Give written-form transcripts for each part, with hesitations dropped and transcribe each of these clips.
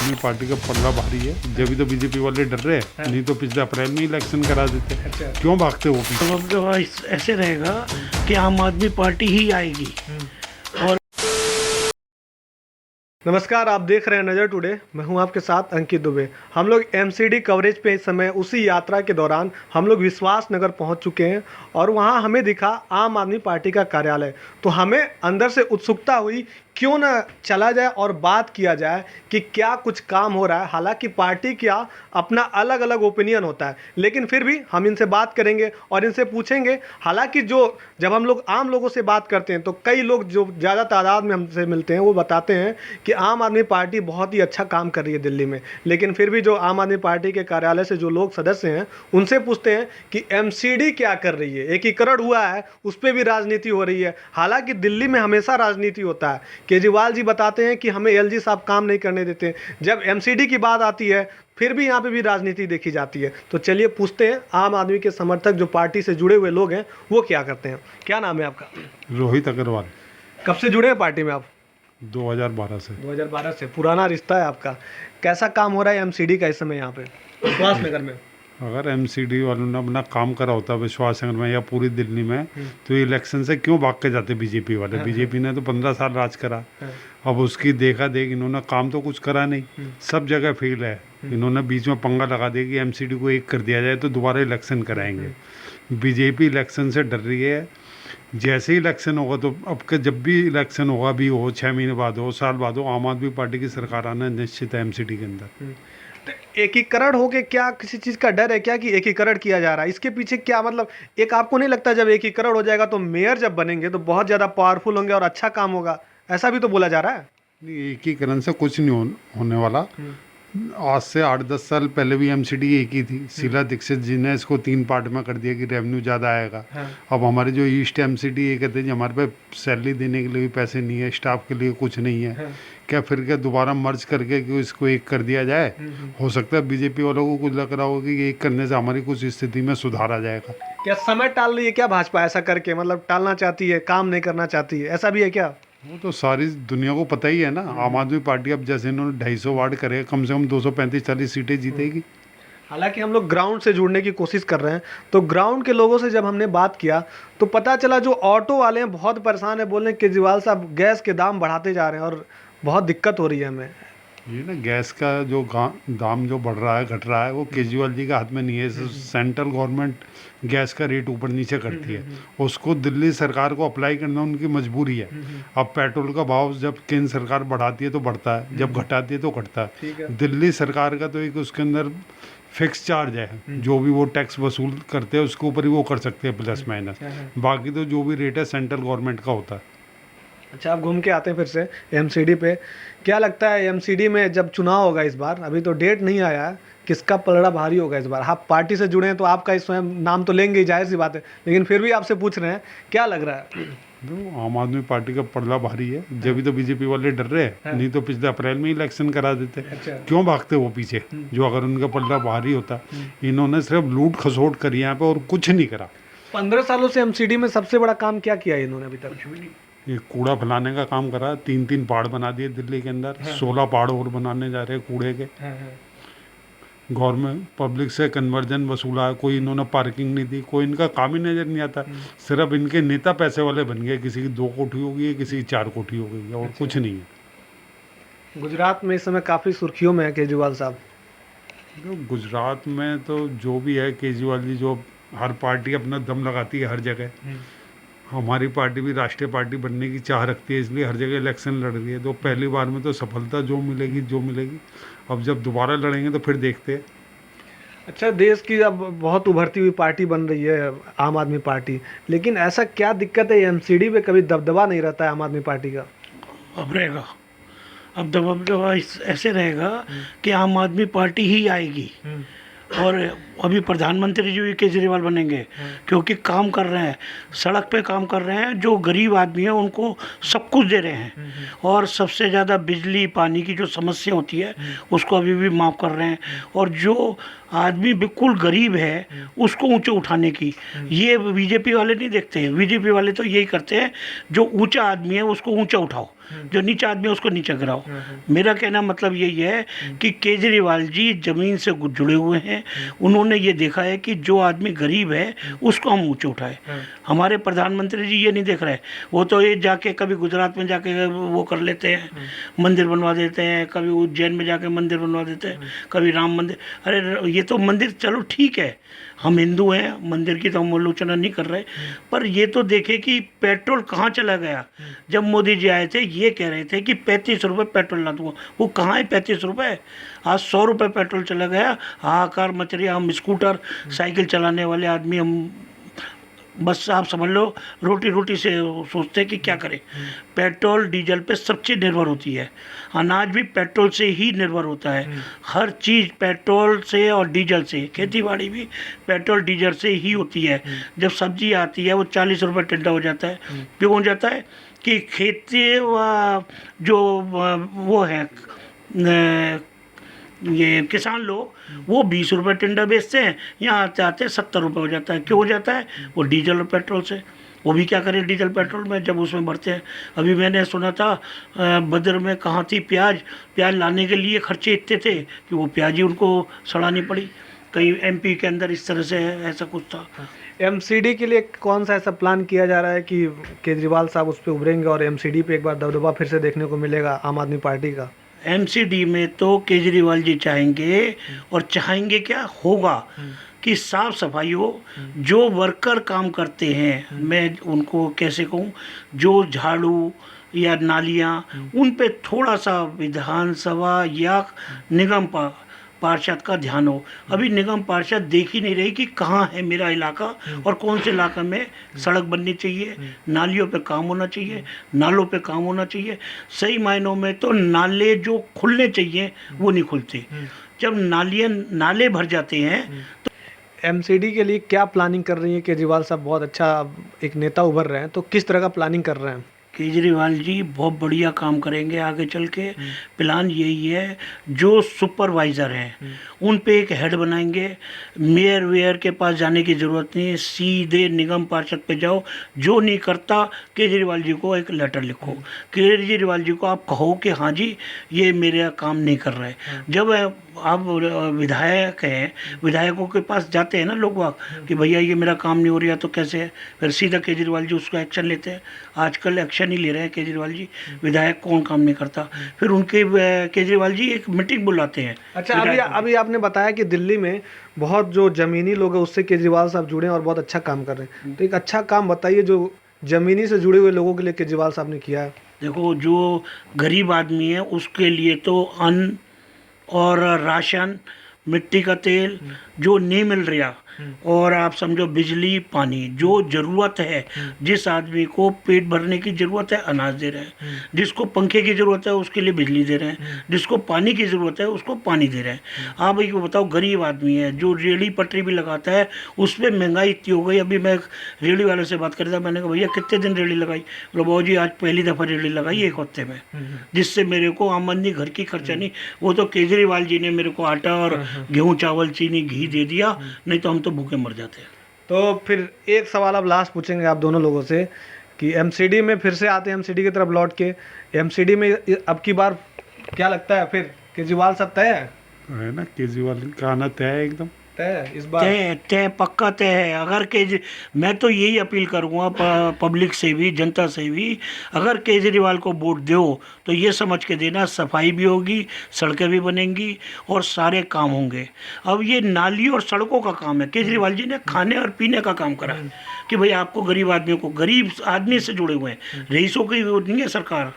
आदमी पार्टी का पल्ला भारी है, जब तो बीजेपी वाले डर रहे हैं, नहीं तो पिछले अप्रैल में इलेक्शन करा देते। क्यों भागते वो पीछे? तो अब जो ऐसे रहेगा कि आम आदमी पार्टी ही आएगी। और नमस्कार, आप देख रहे हैं नज़र टुडे। मैं हूं आपके साथ अंकित दुबे। हम लोग एमसीडी कवरेज पे इस समय उसी यात्रा के दौरान हम लोग विश्वास नगर पहुंच चुके हैं और वहां हमें दिखा आम आदमी पार्टी का कार्यालय। तो हमें अंदर से उत्सुकता हुई, क्यों ना चला जाए और बात किया जाए कि क्या कुछ काम हो रहा है। हालांकि पार्टी का अपना अलग अलग ओपिनियन होता है, लेकिन फिर भी हम इनसे बात करेंगे और इनसे पूछेंगे। हालांकि जब हम लोग आम लोगों से बात करते हैं तो कई लोग जो ज़्यादा तादाद में हमसे मिलते हैं वो बताते हैं कि आम आदमी पार्टी बहुत ही अच्छा काम कर रही है दिल्ली में। लेकिन फिर भी जो आम आदमी पार्टी के कार्यालय से जो लोग सदस्य हैं उनसे पूछते हैं कि एमसीडी क्या कर रही है। एकीकरण हुआ है, उस पर भी राजनीति हो रही है। हालांकि दिल्ली में हमेशा राजनीति होता है। केजरीवाल जी बताते हैं कि हमें एलजी साहब काम नहीं करने देते। जब एमसीडी की बात आती है फिर भी यहाँ पे भी राजनीति देखी जाती है। तो चलिए पूछते हैं आम आदमी के समर्थक जो पार्टी से जुड़े हुए लोग हैं वो क्या करते हैं। क्या नाम है आपका? रोहित अग्रवाल। कब से जुड़े हैं पार्टी में आप? 2012 से। 2012 से। पुराना रिश्ता है आपका। कैसा काम हो रहा है एमसीडी का इस समय यहाँ पे विश्वास नगर में? अगर एमसीडी वालों ने अपना काम करा होता विश्वास नगर में या पूरी दिल्ली में, तो इलेक्शन से क्यों भाग के जाते बीजेपी वाले? बीजेपी ने तो 15 साल राज करा। अब उसकी देखा देख इन्होंने काम तो कुछ करा नहीं, सब जगह फेल है। इन्होंने बीच में पंगा लगा दिया कि एमसीडी को एक कर दिया जाए तो दोबारा इलेक्शन कराएंगे। बीजेपी इलेक्शन से डर रही है। जैसे ही इलेक्शन होगा तो अब के जब भी इलेक्शन होगा, भी हो 6 महीने बाद हो, साल बाद हो, आम आदमी पार्टी की सरकार आना निश्चित है एमसीडी के अंदर। तो एकीकरण हो के क्या किसी चीज़ का डर है क्या कि एकीकरण किया जा रहा है? इसके पीछे क्या मतलब, एक आपको नहीं लगता जब एकीकरण हो जाएगा तो मेयर जब बनेंगे तो बहुत ज़्यादा पावरफुल होंगे और अच्छा काम होगा, ऐसा भी तो बोला जा रहा है? नहीं, एकीकरण से कुछ नहीं होने वाला। आज से 8-10 साल पहले भी एमसीडी एक ही थी। शीला दीक्षित जी ने इसको 3 पार्ट में कर दिया कि रेवेन्यू ज़्यादा आएगा। अब हमारे जो ईस्ट एमसीडी ये कहते हैं कि हमारे पे सैलरी देने के लिए भी पैसे नहीं है, स्टाफ के लिए कुछ नहीं है। क्या दोबारा मर्ज करके कि इसको एक कर दिया जाए? हो सकता है बीजेपी वालों को कुछ लग रहा होगा कि एक करने से हमारी कुछ स्थिति में सुधार आ जाएगा। क्या समय टाल रही है क्या भाजपा ऐसा करके? मतलब टालना चाहती है, काम नहीं करना चाहती है, ऐसा भी है क्या? वो तो सारी दुनिया को पता ही है ना। आम आदमी पार्टी अब जैसे इन्होंने 250 वार्ड करे, कम से कम 235-40 सीटें जीतेगी। हालांकि हम लोग ग्राउंड से जुड़ने की कोशिश कर रहे हैं, तो ग्राउंड के लोगों से जब हमने बात किया तो पता चला जो ऑटो वाले हैं बहुत परेशान है। बोल रहे हैं केजरीवाल साहब गैस के दाम बढ़ाते जा रहे हैं और बहुत दिक्कत हो रही है हमें। ये ना गैस का जो दाम जो बढ़ रहा है, घट रहा है, वो केजरीवाल जी के हाथ में नहीं है। सेंट्रल गवर्नमेंट गैस का रेट ऊपर नीचे करती है, उसको दिल्ली सरकार को अप्लाई करना उनकी मजबूरी है। अब पेट्रोल का भाव जब केंद्र सरकार बढ़ाती है तो बढ़ता है, जब घटाती है तो घटता है। दिल्ली सरकार का तो एक उसके अंदर फिक्स चार्ज है, जो भी वो टैक्स वसूल करते हैं उसके ऊपर ही वो कर सकते हैं प्लस माइनस। बाकी तो जो भी रेट है सेंट्रल गवर्नमेंट का होता है। अच्छा, आप घूम के आते हैं फिर से एमसीडी पे। क्या लगता है एमसीडी में जब चुनाव होगा इस बार, अभी तो डेट नहीं आया है, किसका पलड़ा भारी होगा इस बार? आप पार्टी से जुड़े हैं तो आपका इस स्वयं नाम तो लेंगे ही, जाहिर सी बात है, लेकिन फिर भी आपसे पूछ रहे हैं क्या लग रहा है? तो आम आदमी पार्टी का पलड़ा भारी है, जब तो बीजेपी वाले डर रहे हैं, नहीं तो पिछले अप्रैल में इलेक्शन करा देते। क्यों भागते वो पीछे? जो अगर उनका पलड़ा भारी होता। इन्होंने सिर्फ लूट खसोट करी यहाँ पे और कुछ नहीं करा। 15 सालों से एमसीडी में सबसे बड़ा काम क्या किया है इन्होंने अभी तक? ये कूड़ा फैलाने का काम करा। 3-3 पहाड़ बना दिए दिल्ली के अंदर। 16 पहाड़ और बनाने जा रहे हैं कूड़े के। गवर्नमेंट पब्लिक से कन्वर्जन वसूला है, कोई इन्होंने पार्किंग नहीं दी, कोई इनका काम ही नजर नहीं आता। सिर्फ इनके नेता पैसे वाले बन गए, किसी की 2 कोठी हो गई, किसी की 4 कोठी हो गई और कुछ नहीं है। गुजरात में इस समय काफ़ी सुर्खियों में है केजरीवाल साहब। तो गुजरात में तो जो भी है, केजरीवाल जी जो हर पार्टी अपना दम लगाती है हर जगह। हमारी पार्टी भी राष्ट्रीय पार्टी बनने की चाह रखती है, इसलिए हर जगह इलेक्शन लड़ रही है। तो पहली बार में तो सफलता जो मिलेगी। अब जब दोबारा लड़ेंगे तो फिर देखते हैं। अच्छा, देश की अब बहुत उभरती हुई पार्टी बन रही है आम आदमी पार्टी, लेकिन ऐसा क्या दिक्कत है एमसीडी पे कभी दबदबा नहीं रहता है आम आदमी पार्टी का? अब रहेगा, अब दबदबा ऐसे रहेगा कि आम आदमी पार्टी ही आएगी। और अभी प्रधानमंत्री जी भी केजरीवाल बनेंगे, क्योंकि काम कर रहे हैं, सड़क पे काम कर रहे हैं। जो गरीब आदमी है उनको सब कुछ दे रहे हैं, और सबसे ज़्यादा बिजली पानी की जो समस्या होती है उसको अभी भी माफ़ कर रहे हैं। और जो आदमी बिल्कुल गरीब है उसको ऊंचे उठाने की, ये बीजेपी वाले नहीं देखते हैं। बीजेपी वाले तो यही करते हैं, जो ऊंचा आदमी है उसको ऊंचा उठाओ, जो नीचा आदमी है उसको नीचा गिराओ। मेरा कहना मतलब यही है कि केजरीवाल जी ज़मीन से जुड़े हुए हैं। उन्होंने ये देखा है कि जो आदमी गरीब है उसको हम ऊंचे उठाएं। हमारे प्रधानमंत्री जी ये नहीं देख रहे, वो तो ये जाके कभी गुजरात में जाके वो कर लेते हैं, मंदिर बनवा देते हैं, कभी उज्जैन में जाके मंदिर बनवा देते हैं, कभी राम मंदिर। अरे ये तो मंदिर चलो ठीक है, हम हिंदू हैं, मंदिर की तो हम आलोचना नहीं कर रहे, पर ये तो देखे कि पेट्रोल कहाँ चला गया। जब मोदी जी आए थे ये कह रहे थे कि 35 रुपये पेट्रोल ला दूँगा, वो कहाँ है 35 रुपये? आज 100 रुपये पेट्रोल चला गया, हाहाकार मच रही है। हम स्कूटर साइकिल चलाने वाले आदमी, हम बस आप समझ लो रोटी रोटी से सोचते हैं कि क्या करें। पेट्रोल डीजल पे सब चीज़ निर्भर होती है, अनाज भी पेट्रोल से ही निर्भर होता है, हर चीज़ पेट्रोल से और डीजल से, खेती बाड़ी भी पेट्रोल डीजल से ही होती है। जब सब्जी आती है वो 40 रुपये टिंडा हो जाता है, क्यों हो जाता है कि खेती जो वो है ये किसान लोग वो 20 रुपये टिंडा बेचते हैं, यहाँ आते आते 70 रुपये हो जाता है। क्यों हो जाता है? वो डीजल और पेट्रोल से। वो भी क्या करें डीजल पेट्रोल में जब उसमें बढ़ते हैं। अभी मैंने सुना था बदर में कहाँ थी प्याज लाने के लिए खर्चे इतने थे कि वो प्याज ही उनको सड़ानी पड़ी। कहीं एमपी के अंदर इस तरह से ऐसा कुछ था। एमसीडी के लिए कौन सा ऐसा प्लान किया जा रहा है कि केजरीवाल साहब उस पर उभरेंगे और एमसीडी पे एक बार दबदबा फिर से देखने को मिलेगा आम आदमी पार्टी का? एमसीडी में तो केजरीवाल जी चाहेंगे, और चाहेंगे क्या होगा कि साफ सफाई हो। जो वर्कर काम करते हैं, मैं उनको कैसे कहूँ, जो झाड़ू या नालियाँ, उन पे थोड़ा सा विधानसभा या निगम पार्षद का ध्यान हो। अभी निगम पार्षद देख ही नहीं रही कि कहाँ है मेरा इलाका और कौन से इलाके में सड़क बननी चाहिए, नालियों पे काम होना चाहिए, नालों पे काम होना चाहिए। सही मायनों में तो नाले जो खुलने चाहिए वो नहीं खुलते। जब नाले भर जाते हैं तो एमसीडी के लिए क्या प्लानिंग कर रही है केजरीवाल साहब? बहुत अच्छा एक नेता उभर रहे हैं, तो किस तरह का प्लानिंग कर रहे हैं? केजरीवाल जी बहुत बढ़िया काम करेंगे आगे चल के। प्लान यही है, जो सुपरवाइज़र हैं उन पे एक हेड बनाएंगे। मेयर वेयर के पास जाने की ज़रूरत नहीं है, सीधे निगम पार्षद पे जाओ। जो नहीं करता केजरीवाल जी को एक लेटर लिखो, केजरीवाल जी को आप कहो कि हाँ जी ये मेरा काम नहीं कर रहा है। जब आप विधायक हैं, विधायकों के पास जाते हैं ना लोग वाग कि भैया ये मेरा काम नहीं हो रहा तो कैसे है, फिर सीधा केजरीवाल जी उसको एक्शन लेते हैं। आजकल एक्शन ही ले रहे हैं केजरीवाल जी, विधायक कौन काम नहीं करता। फिर उनके केजरीवाल जी एक मीटिंग बुलाते हैं। अच्छा, अभी आपने बताया कि दिल्ली में बहुत जो ज़मीनी लोग हैं उससे केजरीवाल साहब जुड़े हैं और बहुत अच्छा काम कर रहे हैं, तो एक अच्छा काम बताइए जो ज़मीनी से जुड़े हुए लोगों के लिए केजरीवाल साहब ने किया है। देखो, जो गरीब आदमी है उसके लिए तो अन्न और राशन, मिट्टी का तेल जो नहीं मिल रहा, और आप समझो बिजली पानी जो ज़रूरत है, जिस आदमी को पेट भरने की ज़रूरत है अनाज दे रहे हैं, जिसको पंखे की ज़रूरत है उसके लिए बिजली दे रहे हैं, जिसको पानी की ज़रूरत है उसको पानी दे रहे हैं। आप एक बताओ, गरीब आदमी है जो रेहड़ी पटरी भी लगाता है, उस पर महंगाई इतनी हो गई। अभी मैं रेहड़ी वाले से बात कर रहा था, मैंने कहा भैया कितने दिन रेहड़ी लगाई? बोलो बाबू जी आज पहली दफ़ा रेहड़ी लगाई एक हफ्ते में, जिससे मेरे को आमदनी घर की खर्चा नहीं। वो तो केजरीवाल जी ने मेरे को आटा और गेहूँ चावल चीनी घी दे दिया, नहीं तो हम तो भूखे मर जाते हैं। तो फिर एक सवाल अब लास्ट पूछेंगे आप दोनों लोगों से कि एमसीडी में फिर से आते हैं, एमसीडी की तरफ लौट के, एमसीडी में अब की बार क्या लगता है फिर केजरीवाल साहब तय है ना? केजरीवाल का आना तय है, एकदम तय इस बार? तय पक्का तय है। अगर मैं तो यही अपील करूँगा पब्लिक से भी, जनता से भी, अगर केजरीवाल को वोट दो तो ये समझ के देना सफाई भी होगी, सड़कें भी बनेंगी और सारे काम होंगे। अब ये नाली और सड़कों का काम है, केजरीवाल जी ने खाने और पीने का काम करा है कि भाई आपको गरीब आदमियों को, गरीब आदमी से जुड़े हुए हैं, रईसों की नहीं है सरकार।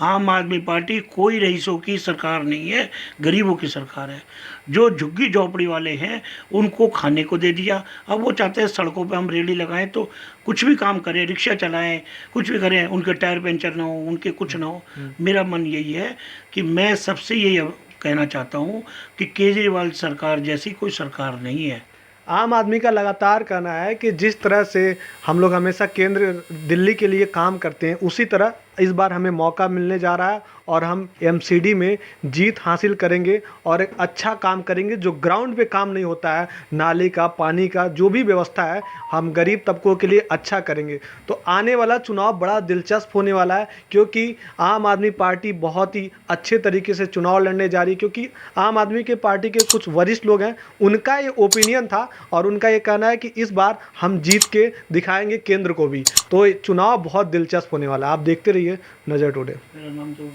आम आदमी पार्टी कोई रईसों की सरकार नहीं है, गरीबों की सरकार है। जो झुग्गी झोपड़ी वाले हैं उनको खाने को दे दिया। अब वो चाहते हैं सड़कों पे हम रेहड़ी लगाएं, तो कुछ भी काम करें, रिक्शा चलाएं, कुछ भी करें, उनके टायर पंचर ना हो, उनके कुछ ना हो। मेरा मन यही है कि मैं सबसे यही कहना चाहता हूँ कि केजरीवाल सरकार जैसी कोई सरकार नहीं है। आम आदमी का लगातार कहना है कि जिस तरह से हम लोग हमेशा केंद्र दिल्ली के लिए काम करते हैं, उसी तरह इस बार हमें मौका मिलने जा रहा है और हम एमसीडी में जीत हासिल करेंगे और एक अच्छा काम करेंगे। जो ग्राउंड पे काम नहीं होता है, नाले का, पानी का, जो भी व्यवस्था है, हम गरीब तबकों के लिए अच्छा करेंगे। तो आने वाला चुनाव बड़ा दिलचस्प होने वाला है, क्योंकि आम आदमी पार्टी बहुत ही अच्छे तरीके से चुनाव लड़ने जा रही है। क्योंकि आम आदमी के पार्टी के कुछ वरिष्ठ लोग हैं, उनका ये ओपिनियन था और उनका ये कहना है कि इस बार हम जीत के दिखाएंगे केंद्र को भी। तो ये चुनाव बहुत दिलचस्प होने वाला है। आप देखते रहिए नज़र टुडे। मेरा नाम तो